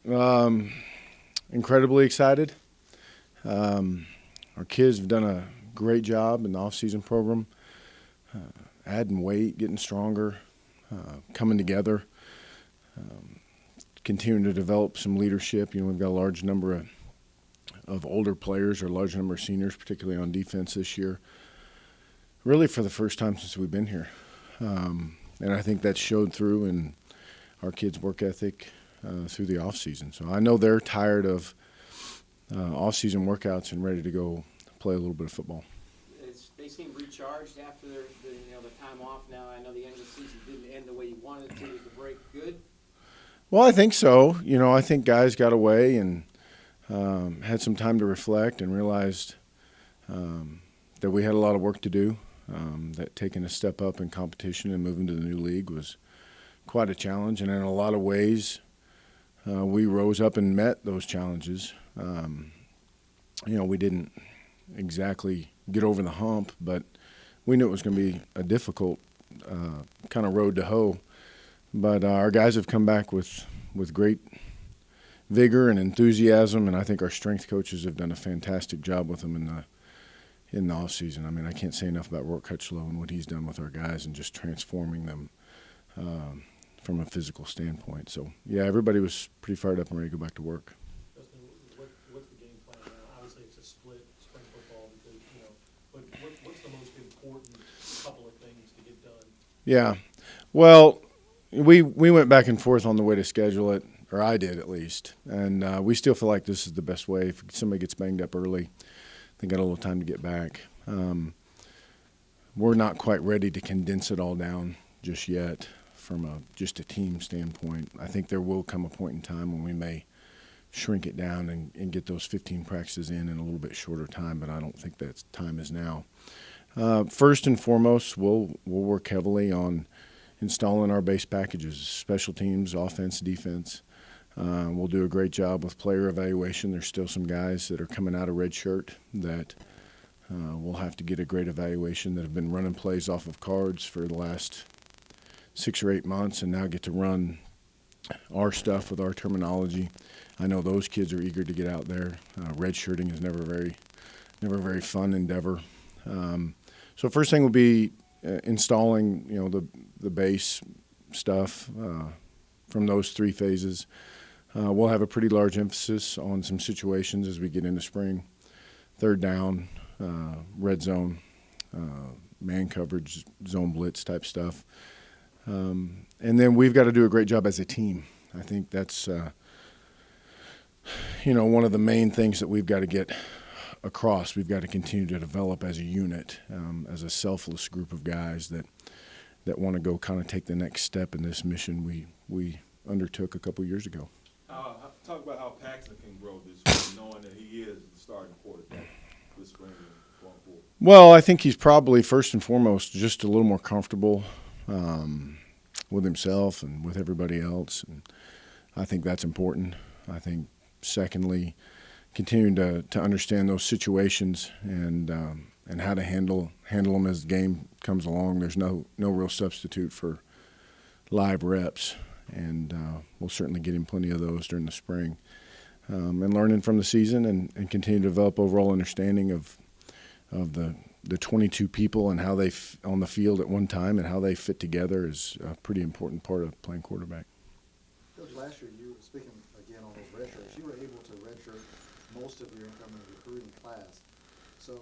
Incredibly excited. Our kids have done a great job in the off-season program, adding weight, getting stronger, coming together, continuing to develop some leadership. We've got a large number of older players, or a large number of seniors, particularly on defense this year, really for the first time since we've been here. And I think that showed through in our kids' work ethic through the off-season. So I know they're tired of off-season workouts and ready to go play a little bit of football. They seem recharged after their time off now. I know the end of the season didn't end the way you wanted it to. Was the break good? Well, I think so. I think guys got away and had some time to reflect and realized that we had a lot of work to do, that taking a step up in competition and moving to the new league was quite a challenge. And in a lot of ways, we rose up and met those challenges. We didn't exactly get over the hump, but we knew it was going to be a difficult kind of road to hoe. But our guys have come back with great vigor and enthusiasm, and I think our strength coaches have done a fantastic job with them in the off season. I mean, I can't say enough about Rourke Cutchlow and what he's done with our guys and just transforming them from a physical standpoint. So, yeah, everybody was pretty fired up and ready to go back to work. Justin, what's the game plan now? Obviously, it's a split spring football because, but what's the most important couple of things to get done? Yeah. Well, we went back and forth on the way to schedule it, or I did at least, and we still feel like this is the best way. If somebody gets banged up early, they got a little time to get back. We're not quite ready to condense it all down just yet from just a team standpoint. I think there will come a point in time when we may shrink it down and get those 15 practices in a little bit shorter time, but I don't think that time is now. First and foremost, we'll work heavily on installing our base packages, special teams, offense, defense. We'll do a great job with player evaluation. There's still some guys that are coming out of redshirt that we'll have to get a great evaluation that have been running plays off of cards for the last 6 or 8 months and now get to run our stuff with our terminology. I know those kids are eager to get out there. Redshirting is never a very fun endeavor. So first thing will be installing, the base stuff from those 3 phases. We'll have a pretty large emphasis on some situations as we get into spring. Third down, red zone, man coverage, zone blitz type stuff. And then we've got to do a great job as a team. I think that's, one of the main things that we've got to get across. We've got to continue to develop as a unit, as a selfless group of guys that want to go kind of take the next step in this mission we undertook a couple years ago. Talk about how Paxton can grow this spring, knowing that he is the starting quarterback this spring and going forward. Well, I think he's probably first and foremost just a little more comfortable with himself and with everybody else, and I think that's important. I think secondly, continuing to understand those situations and how to handle them as the game comes along. There's no real substitute for live reps, and we'll certainly get him plenty of those during the spring. And learning from the season and continue to develop overall understanding of the 22 people and how they on the field at one time and how they fit together is a pretty important part of playing quarterback. Coach, last year you were speaking again on those redshirts. You were able to redshirt most of your incoming recruiting class. So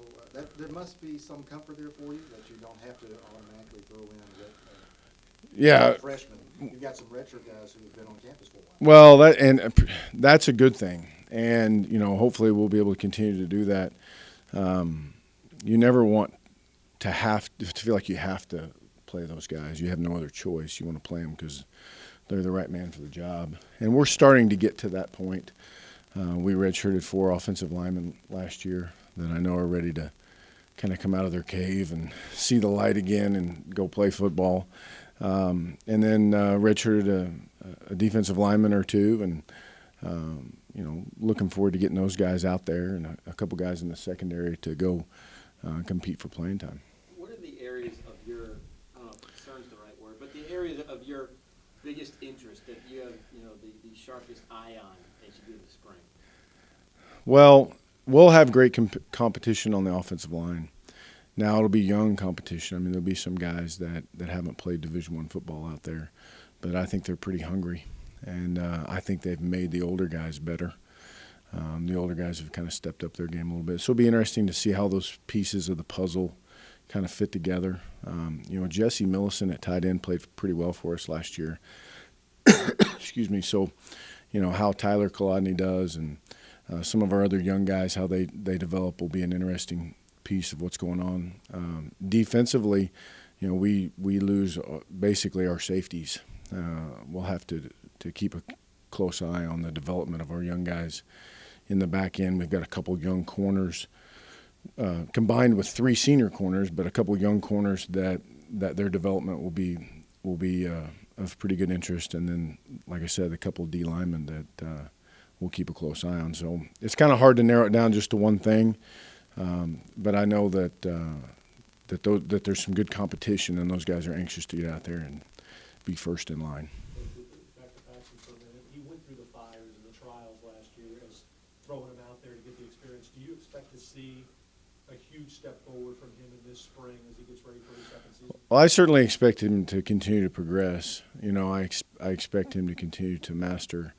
there must be some comfort there for you that you don't have to automatically throw in freshmen. You've got some redshirt guys who have been on campus for a while. Well, that's a good thing, and hopefully we'll be able to continue to do that. You never want to feel like you have to play those guys. You have no other choice. You want to play them because they're the right man for the job, and we're starting to get to that point. We redshirted 4 offensive linemen last year that I know are ready to kind of come out of their cave and see the light again and go play football. And then redshirted a defensive lineman or 2, and looking forward to getting those guys out there and a couple guys in the secondary to go compete for playing time. What are the areas of your, I don't know if concern's the right word, but the areas of your biggest interest that you have, the sharpest eye on as you do the spring? Well, we'll have great competition on the offensive line. Now it'll be young competition. I mean, there'll be some guys that haven't played Division I football out there, but I think they're pretty hungry, and I think they've made the older guys better. The older guys have kind of stepped up their game a little bit. So it'll be interesting to see how those pieces of the puzzle kind of fit together. Jesse Millison at tight end played pretty well for us last year. Excuse me. So, how Tyler Kolodny does and some of our other young guys, how they develop will be an interesting piece of what's going on. Defensively, we lose basically our safeties. We'll have to keep a close eye on the development of our young guys in the back end. We've got a couple young corners combined with 3 senior corners, but a couple young corners that their development will be of pretty good interest. And then, like I said, a couple of D linemen that we'll keep a close eye on. So it's kind of hard to narrow it down just to one thing. But I know that there's some good competition, and those guys are anxious to get out there and be first in line. Back to Paxton for a minute. He went through the fires and the trials last year as throwing him out there to get the experience. Do you expect to see a huge step forward from him in this spring as he gets ready for his second season? Well, I certainly expect him to continue to progress. I expect him to continue to master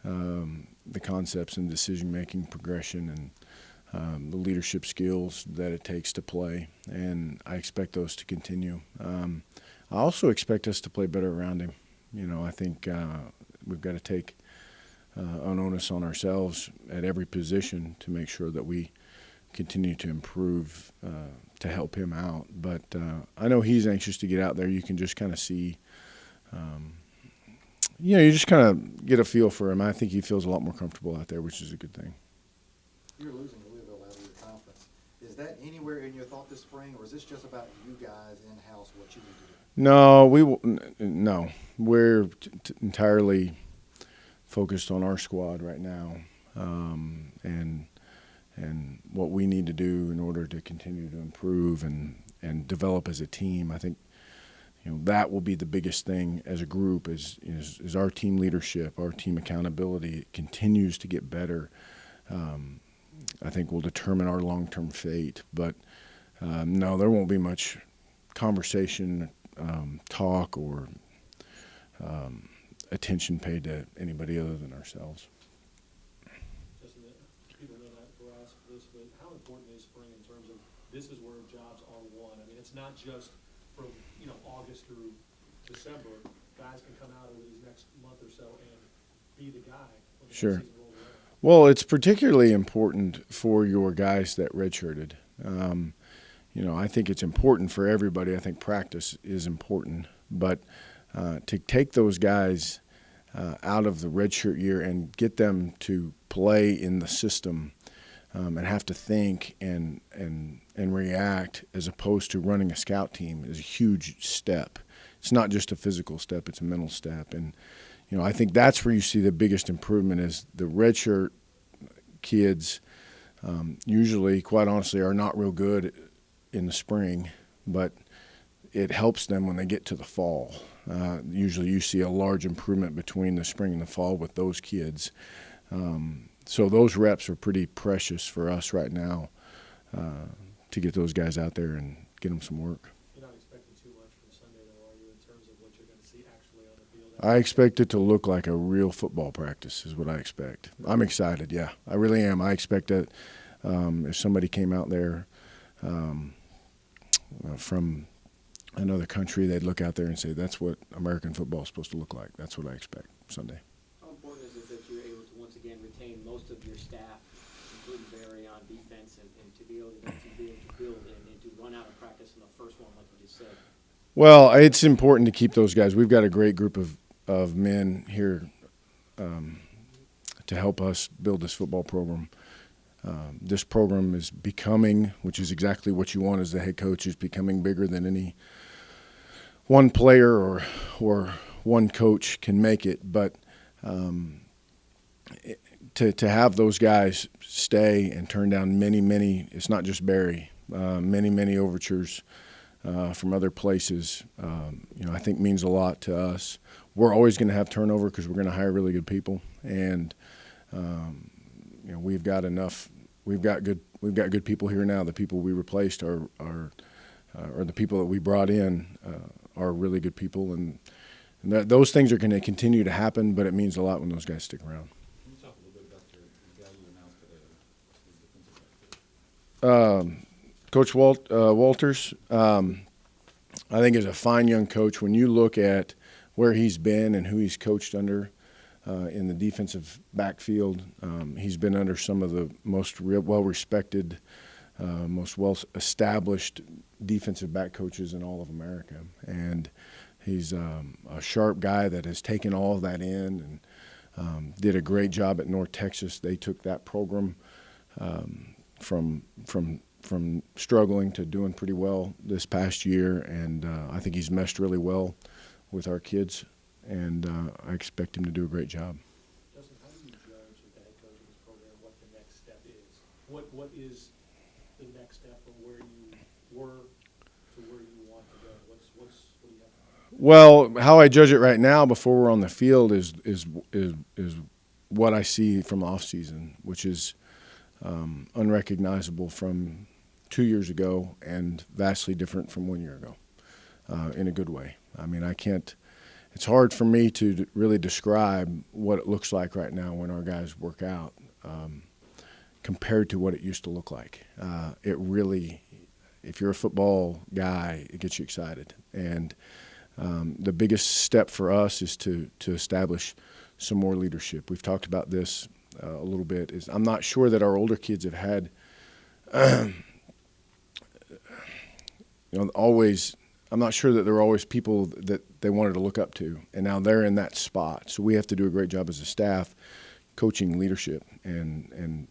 the concepts and decision-making progression and the leadership skills that it takes to play, and I expect those to continue. I also expect us to play better around him. I think we've got to take an onus on ourselves at every position to make sure that we continue to improve to help him out. But I know he's anxious to get out there. You can just kind of see, you just kind of get a feel for him. I think he feels a lot more comfortable out there, which is a good thing. You're losing Louisville out of your conference. Is that anywhere in your thought this spring, or is this just about you guys in-house, what you need to do? No, we're entirely focused on our squad right now, and what we need to do in order to continue to improve and develop as a team. I think that will be the biggest thing as a group is our team leadership, our team accountability. It continues to get better. I think will determine our long-term fate. But no, there won't be much conversation, talk, or attention paid to anybody other than ourselves. Just people may not grasp this, but how important is spring in terms of this is where jobs are won? I mean, it's not just from August through December. Guys can come out over these next month or so and be the guy when the Sure. season rolls around. Well, it's particularly important for your guys that redshirted. I think it's important for everybody. I think practice is important. But to take those guys out of the redshirt year and get them to play in the system and have to think and react as opposed to running a scout team is a huge step. It's not just a physical step, it's a mental step. And I think that's where you see the biggest improvement is the redshirt kids usually, quite honestly, are not real good in the spring, but it helps them when they get to the fall. Usually you see a large improvement between the spring and the fall with those kids. So those reps are pretty precious for us right now to get those guys out there and get them some work. You're not expecting too much from Sunday, though, are you, in terms of what you're going to see actually on the field? I expect it to look like a real football practice is what I expect. I'm excited, yeah. I really am. I expect that if somebody came out there from another country, they'd look out there and say, that's what American football is supposed to look like. That's what I expect Sunday. How important is it that you're able to once again retain most of your staff, including Barry on defense, and to be able to build and to run out of practice in the first one, like you just said? Well, it's important to keep those guys. We've got a great group of men here to help us build this football program. This program is becoming, which is exactly what you want as the head coach, is becoming bigger than any one player or one coach can make it. But to have those guys stay and turn down many, it's not just Barry, many overtures from other places, I think means a lot to us. we're always going to have turnover because we're going to hire really good people, and we've got good people here now. The people we replaced are the people that we brought in are really good people, and those things are going to continue to happen. But it means a lot when those guys stick around. Can you talk a little bit about the guy you announced today, the defensive back coach? Coach Walters, I think is a fine young coach. When you look at where he's been and who he's coached under in the defensive backfield, he's been under some of the most well-respected, most well-established defensive back coaches in all of America. And he's a sharp guy that has taken all of that in and did a great job at North Texas. They took that program from struggling to doing pretty well this past year, and I think he's meshed really well with our kids, and I expect him to do a great job. Justin, how do you judge with the head coach of this program what the next step is? What is the next step from where you were to where you want to go? What do you have? Well, how I judge it right now before we're on the field is what I see from the off season, which is unrecognizable from 2 years ago and vastly different from 1 year ago, in a good way. I mean, it's hard for me to really describe what it looks like right now when our guys work out compared to what it used to look like. It really, if you're a football guy, it gets you excited. And the biggest step for us is to establish some more leadership. We've talked about this a little bit. I'm not sure that our older kids have had always. I'm not sure that there were always people that they wanted to look up to, and now they're in that spot. So we have to do a great job as a staff coaching leadership and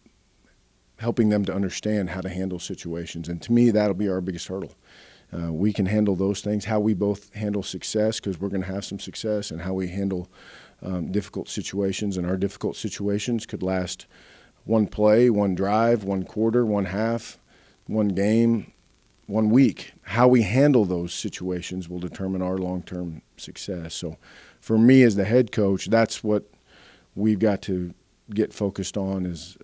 helping them to understand how to handle situations. And to me, that'll be our biggest hurdle. We can handle those things, how we both handle success, because we're going to have some success, and how we handle difficult situations. And our difficult situations could last one play, one drive, one quarter, one half, one game, 1 week. How we handle those situations will determine our long-term success. So for me as the head coach, that's what we've got to get focused on is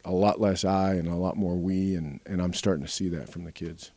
a lot less I and a lot more we, and I'm starting to see that from the kids.